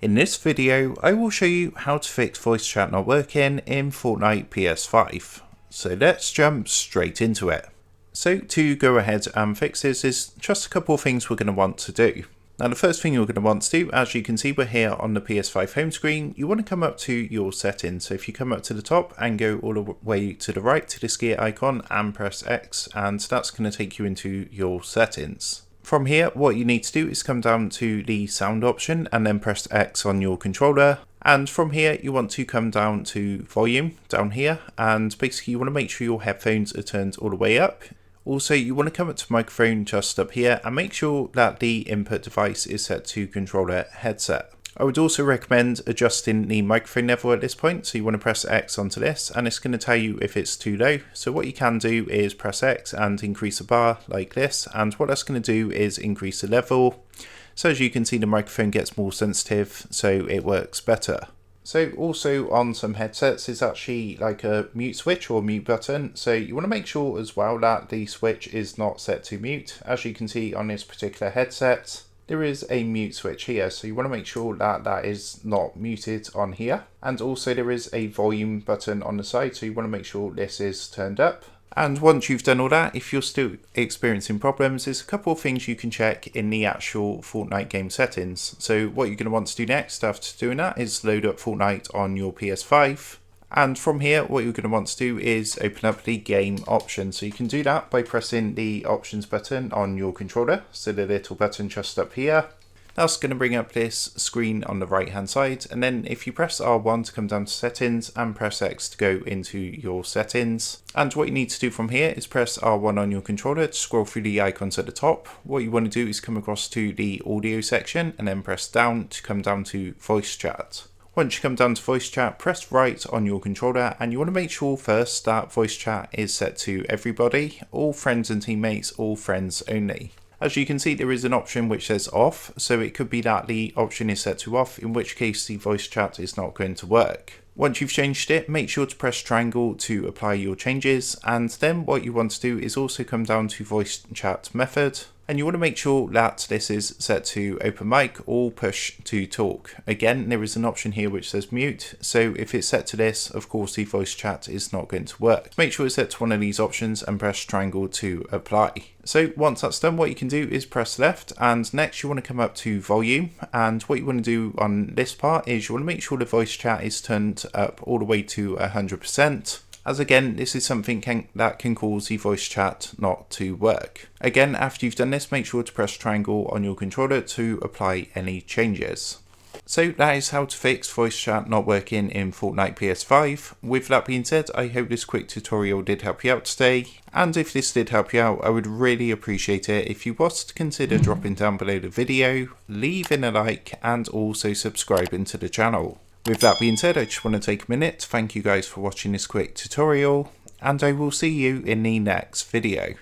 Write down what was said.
In this video, I will show you how to fix voice chat not working in Fortnite PS5. So let's jump straight into it. So to go ahead and fix this is just a couple of things we're going to want to do. Now the first thing you're going to want to do, as you can see we're here on the PS5 home screen, you want to come up to your settings. So if you come up to the top and go all the way to the right to this gear icon and press X, and that's going to take you into your settings. From here, what you need to do is come down to the sound option and then press X on your controller. And from here, you want to come down to volume down here. And basically you want to make sure your headphones are turned all the way up. Also, you want to come up to microphone just up here and make sure that the input device is set to controller headset. I would also recommend adjusting the microphone level at this point. So you want to press X onto this and it's going to tell you if it's too low. So what you can do is press X and increase the bar like this. And what that's going to do is increase the level. So as you can see, the microphone gets more sensitive, so it works better. So also on some headsets is actually like a mute switch or mute button. So you want to make sure as well that the switch is not set to mute. As you can see on this particular headset, there is a mute switch here, so you want to make sure that that is not muted on here. And also there is a volume button on the side, so you want to make sure this is turned up. And once you've done all that, if you're still experiencing problems, there's a couple of things you can check in the actual Fortnite game settings. So what you're going to want to do next after doing that is load up Fortnite on your PS5. And from here, what you're going to want to do is open up the game options. So you can do that by pressing the options button on your controller. So the little button just up here. That's going to bring up this screen on the right hand side. And then if you press R1 to come down to settings and press X to go into your settings. And what you need to do from here is press R1 on your controller to scroll through the icons at the top. What you want to do is come across to the audio section and then press down to come down to voice chat. Once you come down to voice chat, press right on your controller and you want to make sure first that voice chat is set to everybody, all friends and teammates, all friends only. As you can see, there is an option which says off, so it could be that the option is set to off, in which case the voice chat is not going to work. Once you've changed it, make sure to press triangle to apply your changes, and then what you want to do is also come down to voice chat method. And you want to make sure that this is set to open mic or push to talk. Again, there is an option here which says mute. So if it's set to this, of course, the voice chat is not going to work. Make sure it's set to one of these options and press triangle to apply. So once that's done, what you can do is press left. And next you want to come up to volume. And what you want to do on this part is you want to make sure the voice chat is turned up all the way to 100%. As again, this is something that can cause the voice chat not to work. Again, after you've done this, make sure to press triangle on your controller to apply any changes. So that is how to fix voice chat not working in Fortnite PS5. With that being said, I hope this quick tutorial did help you out today. And if this did help you out, I would really appreciate it if you was to consider dropping down below the video, leaving a like, and also subscribing to the channel. With that being said, I just want to take a minute to thank you guys for watching this quick tutorial, and I will see you in the next video.